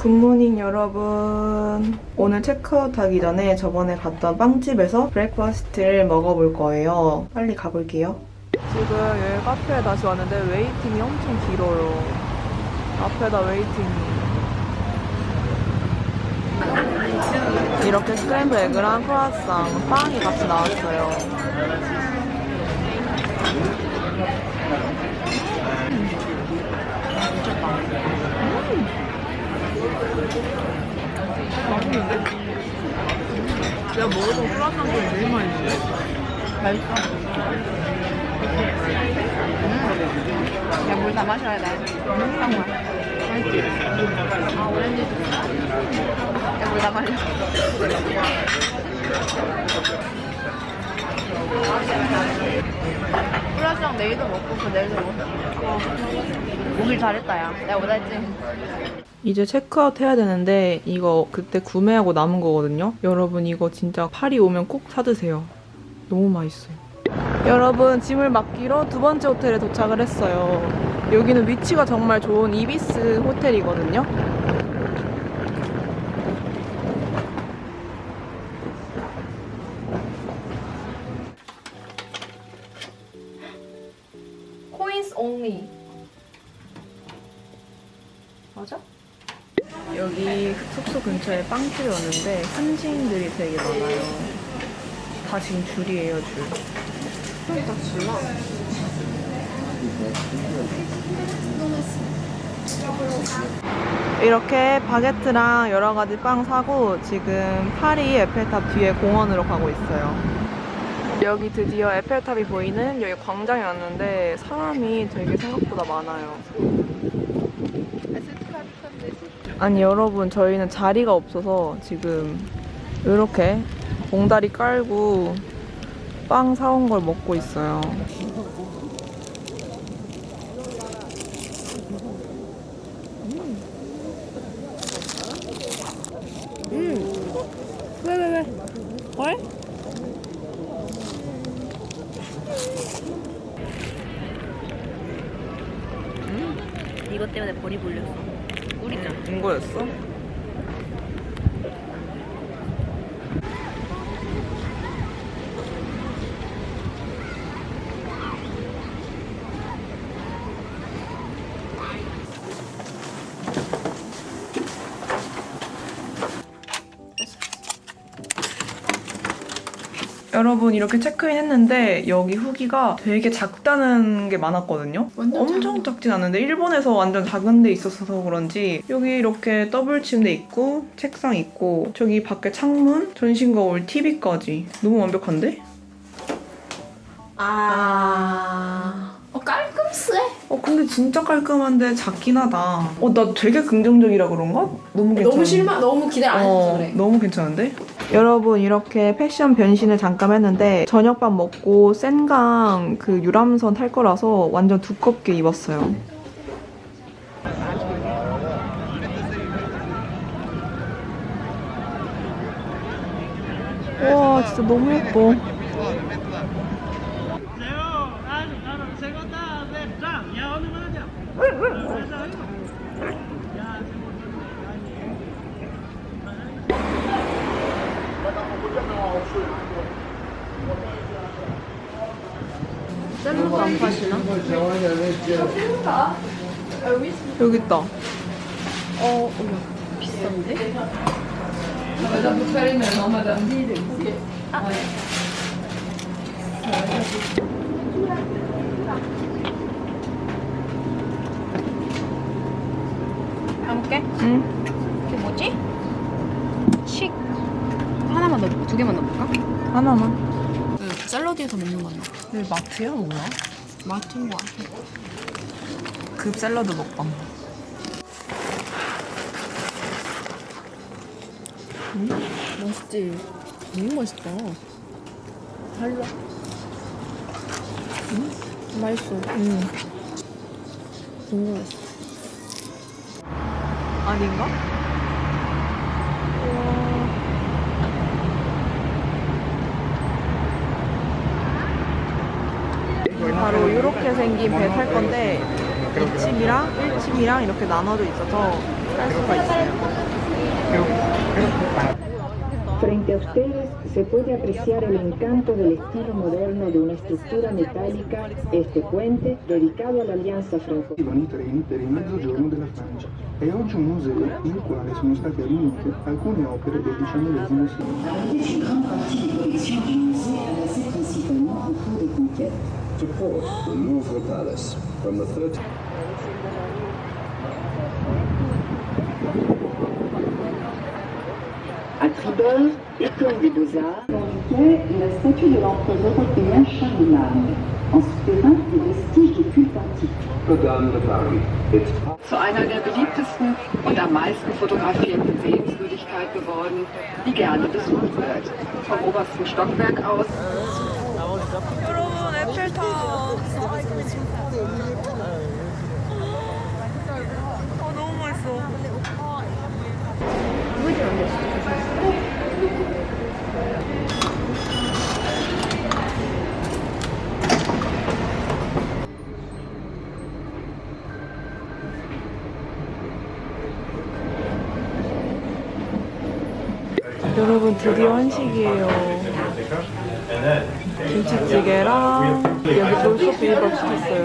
굿모닝 여러분. 오늘 체크아웃 하기 전에 저번에 갔던 빵집에서 브레이크퍼스트를 먹어볼 거예요. 빨리 가볼게요. 지금 여기 카페에 다시 왔는데 웨이팅이 엄청 길어요. 앞에다 웨이팅이. 이렇게 스크램블 에그랑 크루아상, 빵이 같이 나왔어요. 맛있는데? 내가 먹어본 크루아상 중에 제일 맛있는데? 맛있어? 야, 물 다 마셔야 돼. 딱 맛있지? 아, 오렌지 주스. 야, 물 다 마셔. 플라스랑 내일도 먹고, 내일도 먹고. 오길 잘했다, 야. 내가 못했지? 이제 체크아웃 해야 되는데 이거 그때 구매하고 남은 거거든요. 여러분 이거 진짜 파리 오면 꼭 사드세요. 너무 맛있어요. 여러분 짐을 맡기러 두 번째 호텔에 도착을 했어요. 여기는 위치가 정말 좋은 이비스 호텔이거든요. 코인스 only. 맞아? 여기 숙소 근처에 빵집이 왔는데 현지인들이 되게 많아요. 다 지금 줄이에요, 줄. 다 줄라. 이렇게 바게트랑 여러 가지 빵 사고 지금 파리 에펠탑 뒤에 공원으로 가고 있어요. 여기 드디어 에펠탑이 보이는 여기 광장에 왔는데 사람이 되게 생각보다 많아요. 아니 여러분 저희는 자리가 없어서 지금 이렇게 봉다리 깔고 빵 사온 걸 먹고 있어요. 왜? 뭘? 이것 때문에 볼이 불렸어. 꿀이잖아. 이거였어? 여러분 이렇게 체크인 했는데 여기 후기가 되게 작다는 게 많았거든요. 엄청 작진 않은데 일본에서 완전 작은 데 있었어서 그런지 여기 이렇게 더블 침대 있고 책상 있고 저기 밖에 창문, 전신 거울, TV까지 너무 완벽한데? 깔끔해. 근데 진짜 깔끔한데 작긴 하다. 나 되게 긍정적이라 그런가? 너무 괜찮아. 너무 기대 안 해서 그래. 너무 괜찮은데? 여러분 이렇게 패션 변신을 잠깐 했는데 저녁밥 먹고 센강 그 유람선 탈 거라서 완전 두껍게 입었어요. 와 진짜 너무 예뻐. 샐러드 안 파시나? 여기 있다. 비싼데? 해볼게. 응. 이게 뭐지? 식 하나만 넣어볼까? 두 개만 넣어볼까? 하나만. 샐러드에서 먹는 거야. 여기 마트야 뭐야? 마트인 거 같아. 급 샐러드 먹방. 맛있지? 너무 맛있다. 달라. 맛있어. 너무 맛있어. 아닌가? 바로 이렇게 생긴 배 탈 건데 2층이랑 1층이랑 이렇게 나눠져 있어서 할 수가 있어요. Frente a ustedes se puede apreciar el encanto del estilo moderno de una estructura metálica, este puente dedicado all'Alleanza Franco. I treni per il mezzogiorno della Francia. È oggi un museo nel quale sono state riunite alcune opere del XIX secolo. Une grande partie des collections du musée est basée principalement autour des conquêtes. Support the Louvre Palace from the 30s. À tribord, école des beaux-arts, indiquait la statue de l'empereur européen Charlemagne, en souterrain des vestiges du culte antique. Notre-Dame de Paris. It's Zu einer der beliebtesten und am meisten fotografierten Sehenswürdigkeit geworden, die gerne besucht wird. Vom obersten Stockwerk aus 여러분 에펠탑. 너무 맛있어. 여러분 드디어 한식이에요. 김치찌개랑 여기 돌솥 비빔밥 시켰어요.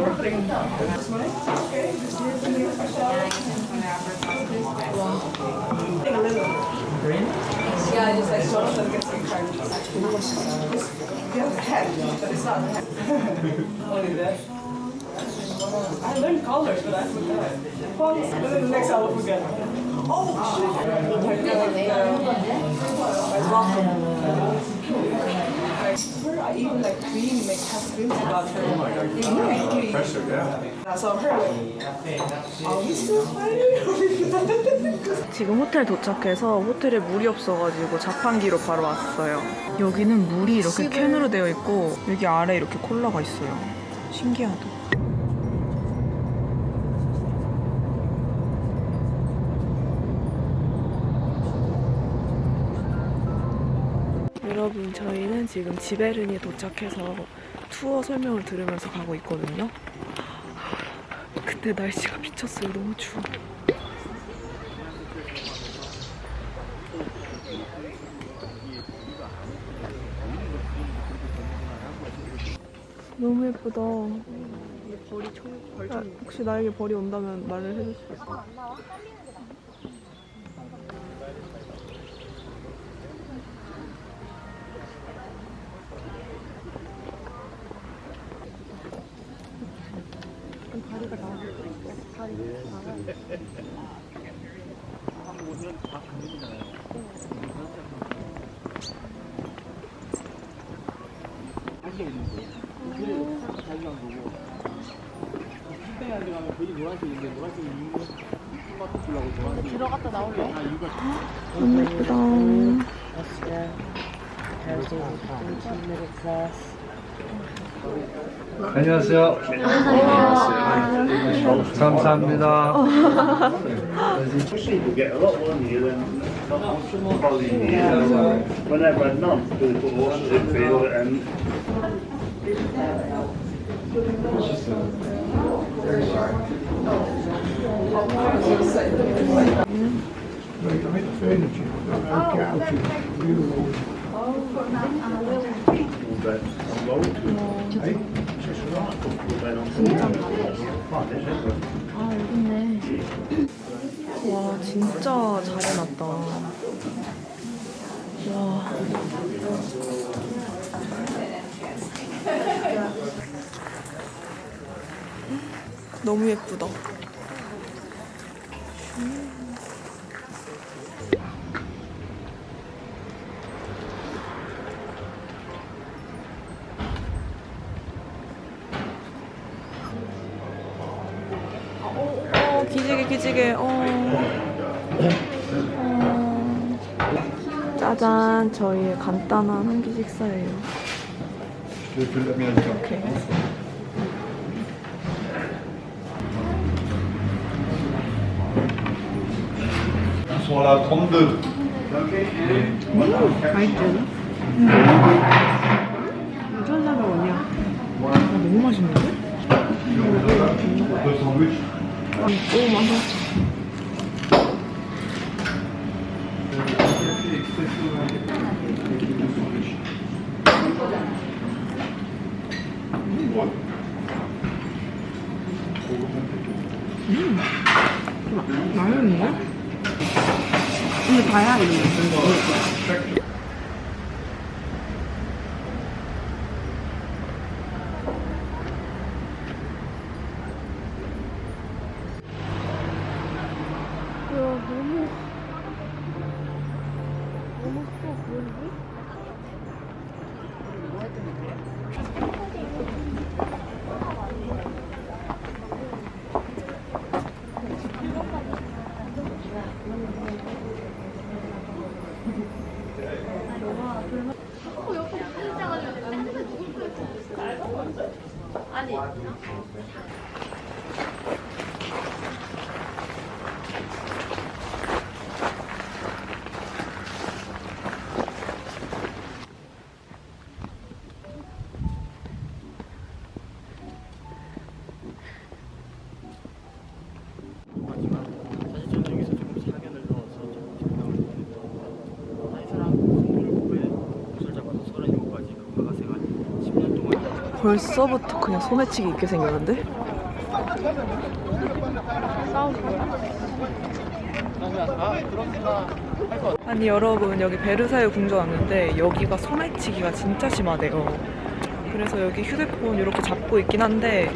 지금 호텔 도착해서 호텔에 물이 없어가지고 자판기로 바로 왔어요. 여기는 물이 이렇게 캔으로 되어 있고 여기 아래 이렇게 콜라가 있어요. 신기하다. 여러분 저희는 지금 지베른에 도착해서 투어 설명을 들으면서 가고 있거든요. 근데 날씨가 미쳤어요. 너무 추워. 너무 예쁘다. 아, 혹시 나에게 벌이 온다면 말을 해줄 수 있어? 들어갔다 나올래? 너무 예쁘다. 안녕하세요. 감사합니다. People get a lot more here than probably here. When I've had none, people watch it, feel it, and 와 진짜 잘 해놨다. 와. 너무 예쁘다. 기지개. 짜잔, 저희의 간단한 한 끼 식사예요. 이렇게. Voilà, 32. 모잘라가 뭐냐? 너무 맛있는데? 오, 맛있어. 맛있는데? 이거 봐야 이런 거. 벌써부터 그냥 소매치기 있게 생겼는데? 아니 여러분, 여기 베르사유 궁전 왔는데 여기가 소매치기가 진짜 심하대요. 그래서 여기 휴대폰 이렇게 잡고 있긴 한데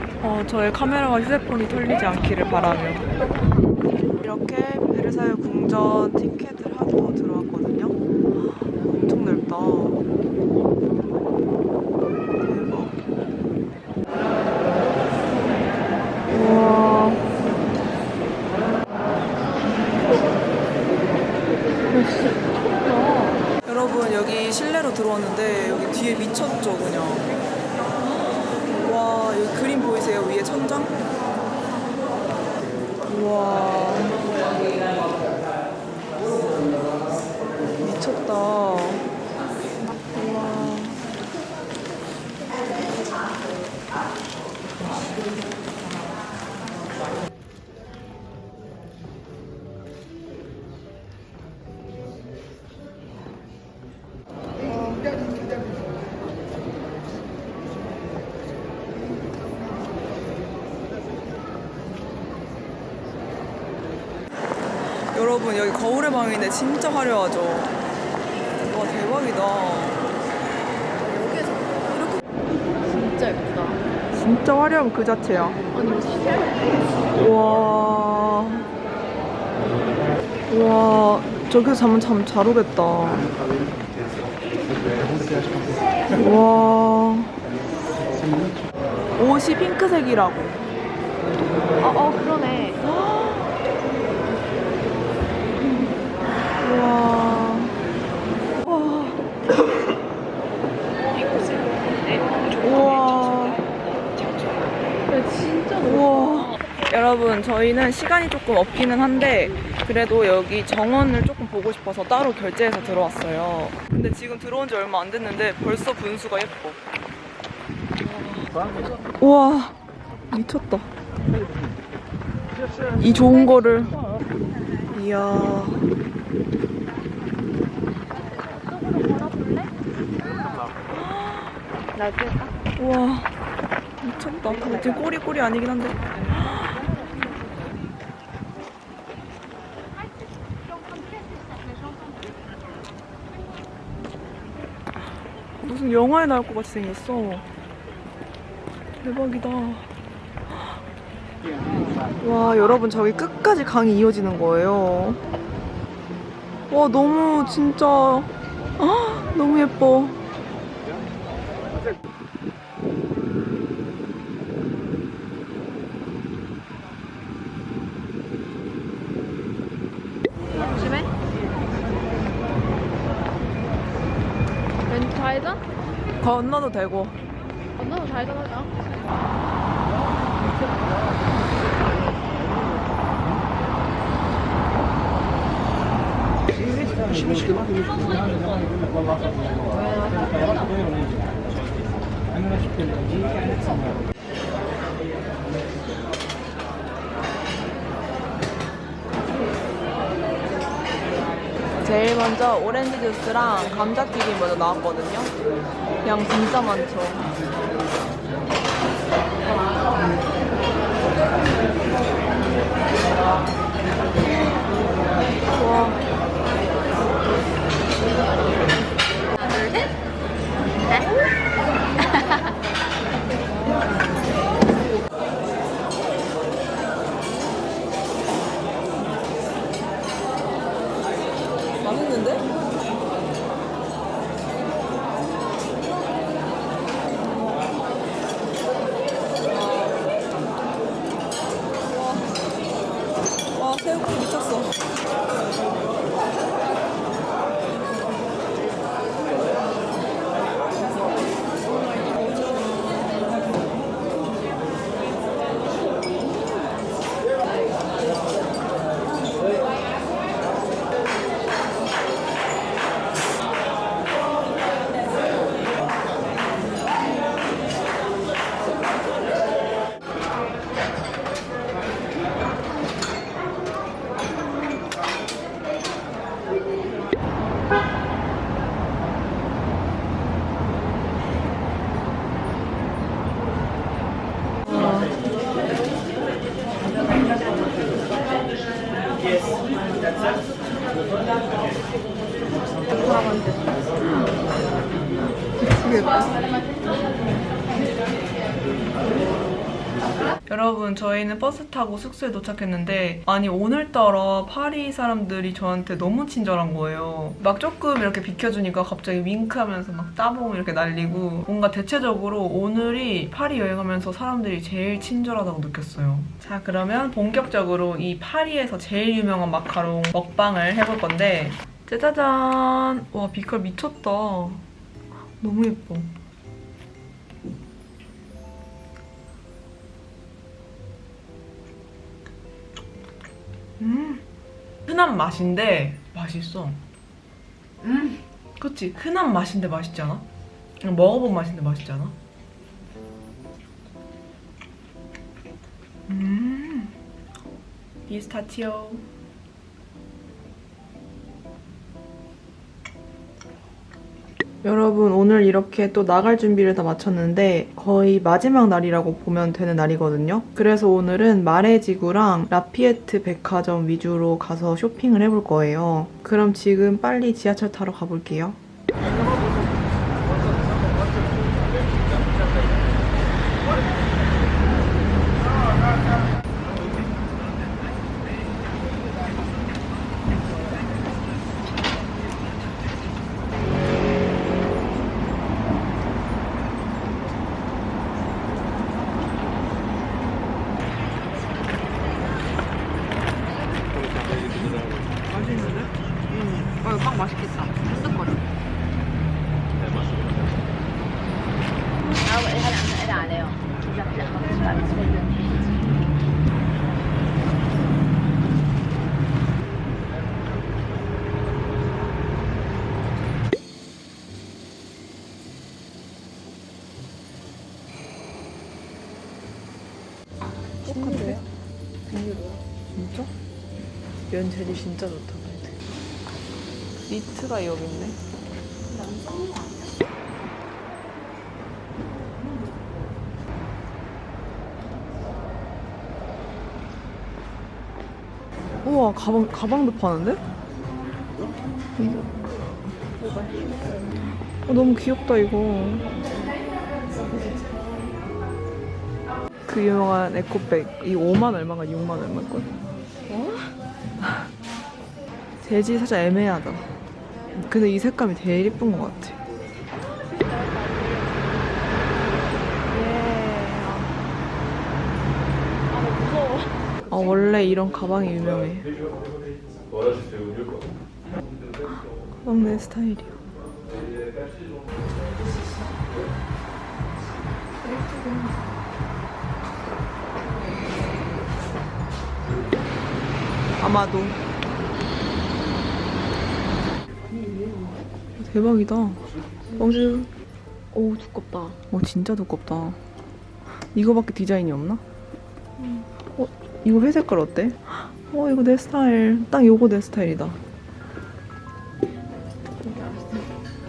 저의 카메라와 휴대폰이 털리지 않기를 바라며 이렇게 베르사유 궁전 티켓을 하고 들어왔거든요. 엄청 넓다. 우와. 여러분, 여기 실내로 들어왔는데 여기 뒤에 미쳤죠 그냥. 와, 여기 그림 보이세요? 위에 천장? 우와, 미쳤다. 우와. 여러분, 여기 거울의 방인데 진짜 화려하죠? 와, 대박이다. 진짜 예쁘다. 진짜 화려함 그 자체야. 아니 이거 사실 와. 와, 저기서 자면 참 잘 오겠다. 와. 옷이 핑크색이라고. 그러네. 와. 와. 우와. 진짜 우와. 여러분, 저희는 시간이 조금 없기는 한데 그래도 여기 정원을 조금 보고 싶어서 따로 결제해서 들어왔어요. 근데 지금 들어온 지 얼마 안 됐는데 벌써 분수가 예뻐. 우와, 미쳤다. 이 좋은 거를. 이야. 우와, 미쳤다. 근데 지금 꼬리 아니긴 한데. 무슨 영화에 나올 것 같이 생겼어. 대박이다. 와, 여러분, 저기 끝까지 강이 이어지는 거예요. 와, 너무 진짜 너무 예뻐. 조심해. 왼 좌회전? 건너도 되고. 건너서 좌회전 하자. 제일 먼저 오렌지 주스랑 감자튀김 먼저 나왔거든요. 양 진짜 많죠. 여러분 저희는 버스 타고 숙소에 도착했는데 아니 오늘따라 파리 사람들이 저한테 너무 친절한 거예요. 막 조금 이렇게 비켜주니까 갑자기 윙크하면서 막 따봉 이렇게 날리고 뭔가 대체적으로 오늘이 파리 여행하면서 사람들이 제일 친절하다고 느꼈어요. 자 그러면 본격적으로 이 파리에서 제일 유명한 마카롱 먹방을 해볼 건데 짜자잔! 와 빛깔 미쳤다. 너무 예뻐. 흔한 맛인데 맛있어. 그치? 흔한 맛인데 맛있지 않아? 그냥 먹어본 맛인데 맛있지 않아? 피스타치오. 여러분 오늘 이렇게 또 나갈 준비를 다 마쳤는데 거의 마지막 날이라고 보면 되는 날이거든요. 그래서 오늘은 마레지구랑 라피에트 백화점 위주로 가서 쇼핑을 해볼 거예요. 그럼 지금 빨리 지하철 타러 가볼게요. 맛있는데? 이거 빵 맛있겠다. 쫀득거려. 똑같아? 진짜? 면 재질 진짜 좋다. 근데. 니트가 여기 있네. 우와 가방도 파는데? 너무 귀엽다 이거. 그 유명한 에코백 이 5만 얼마가 6만 얼마일걸? 재질이 살짝 애매하다. 근데 이 색감이 되게 예쁜 것 같아. 원래 이런 가방이 유명해. 가방 내 스타일이야. 아마도. 대박이다. 뻥주. 오 두껍다. 진짜 두껍다. 이거밖에 디자인이 없나? 이거 회색깔 어때? 이거 내 스타일. 딱 요거 내 스타일이다.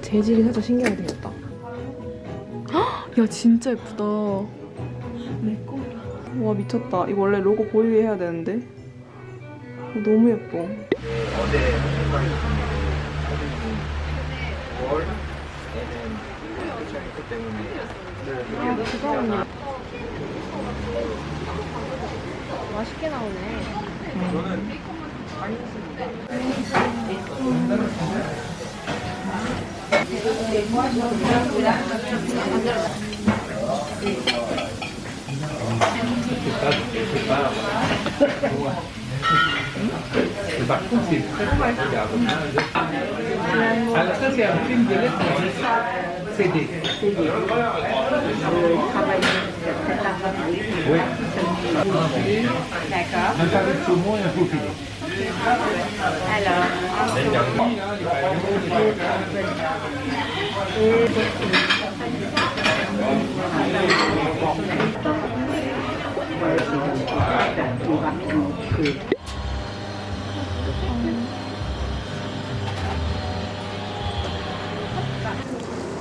재질이 살짝 신기하게 생겼다. 야 진짜 예쁘다. 내 거. 와 미쳤다. 이거 원래 로고 보이게 해야 되는데. 너무 예뻐. 맛있게 나오네. Alors ça c'est un film de lettres CD. Oui. D'accord. Un pavé de saumon et un faux filet.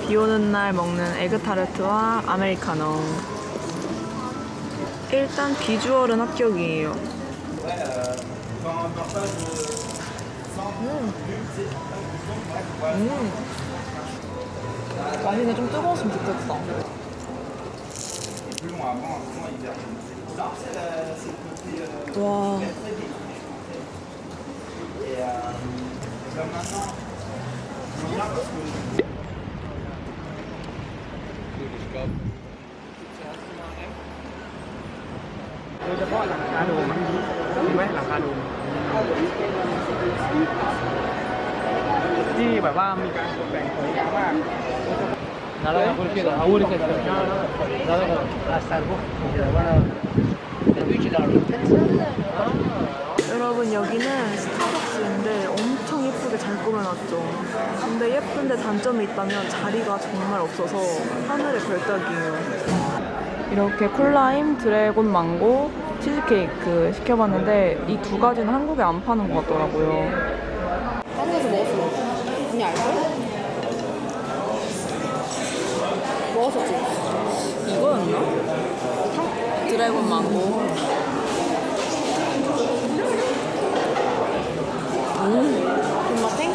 비 오는 날 먹는 에그타르트와 아메리카노. 일단 비주얼은 합격이에요. 맛있는데 좀 뜨거웠으면 좋겠다. 와. 여러분 여기는 스타벅스인데 엄청 예쁘게 잘 꾸며놨죠. 근데 예쁜데 단점이 있다면 자리가 정말 없어서 하늘의 별따기예요. 이렇게 콜라임, 드래곤 망고, 치즈케이크 시켜봤는데 이 두 가지는 한국에 안 파는 것 같더라고요. 한국에서 먹었어. 언니 알걸? 먹었었지? 이거였나? 드래곤 망고. 군맛탱?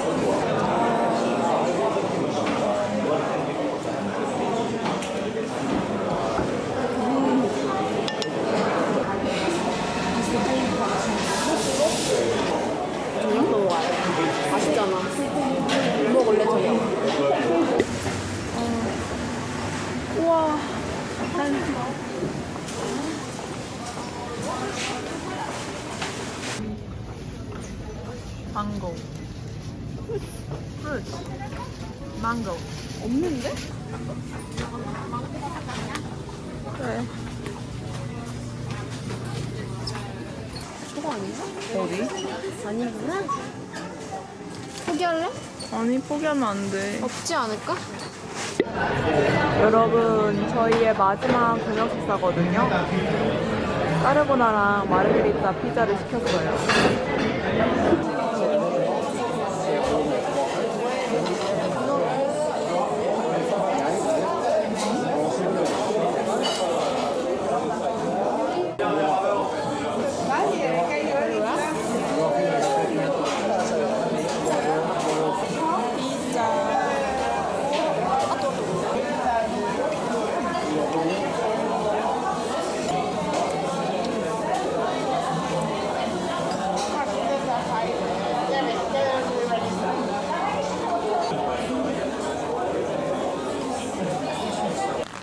저녁 먹어야 돼. 맛있잖아. 뭐 먹을래 저녁? 우와. 망고. 프루트. 망고. 없는데? 그래. 저거 아닌가? 어디? 아니구나. 포기할래? 아니, 포기하면 안 돼. 없지 않을까? 여러분, 저희의 마지막 저녁 식사거든요. 까르보나랑 마르게리타 피자를 시켰어요.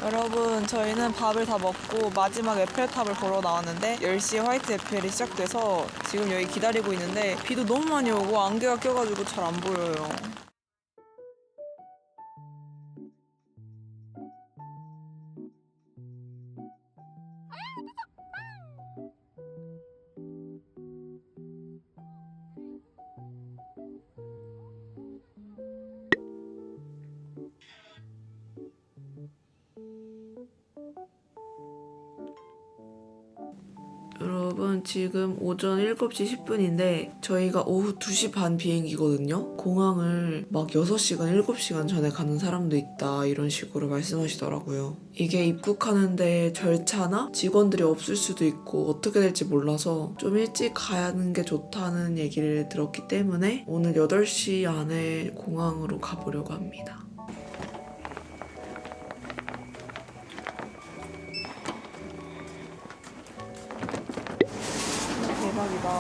여러분, 저희는 밥을 다 먹고 마지막 에펠탑을 보러 나왔는데 10시에 화이트 에펠이 시작돼서 지금 여기 기다리고 있는데 비도 너무 많이 오고 안개가 껴가지고 잘 안 보여요. 여러분 지금 오전 7시 10분인데 저희가 오후 2시 반 비행기거든요. 공항을 막 6시간, 7시간 전에 가는 사람도 있다 이런 식으로 말씀하시더라고요. 이게 입국하는데 절차나 직원들이 없을 수도 있고 어떻게 될지 몰라서 좀 일찍 가는 게 좋다는 얘기를 들었기 때문에 오늘 8시 안에 공항으로 가보려고 합니다. 대박이다.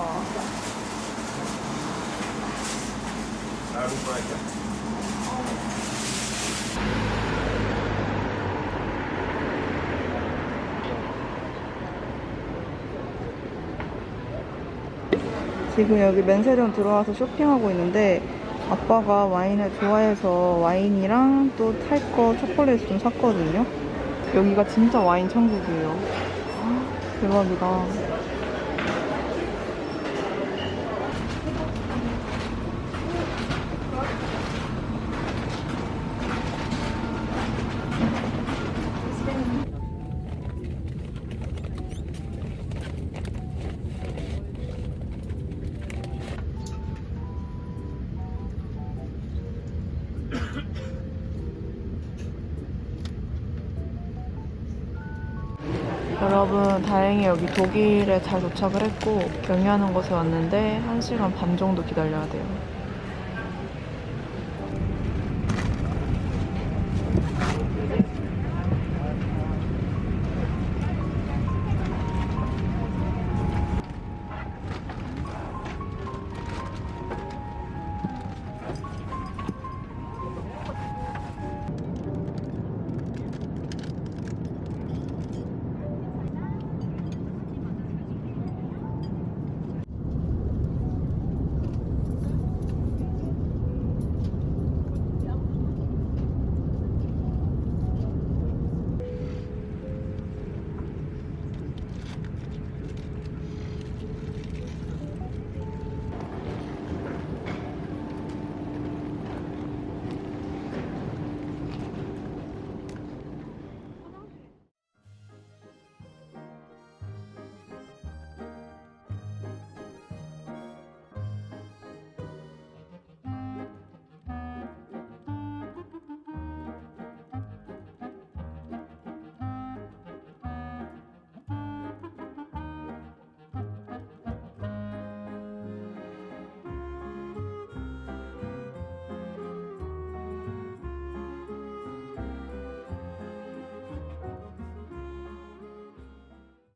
지금 여기 맨세종 들어와서 쇼핑하고 있는데 아빠가 와인을 좋아해서 와인이랑 또 탈 거 초콜릿 좀 샀거든요. 여기가 진짜 와인 천국이에요. 대박이다. 여러분 다행히 여기 독일에 잘 도착을 했고 경유하는 곳에 왔는데 1시간 반 정도 기다려야 돼요.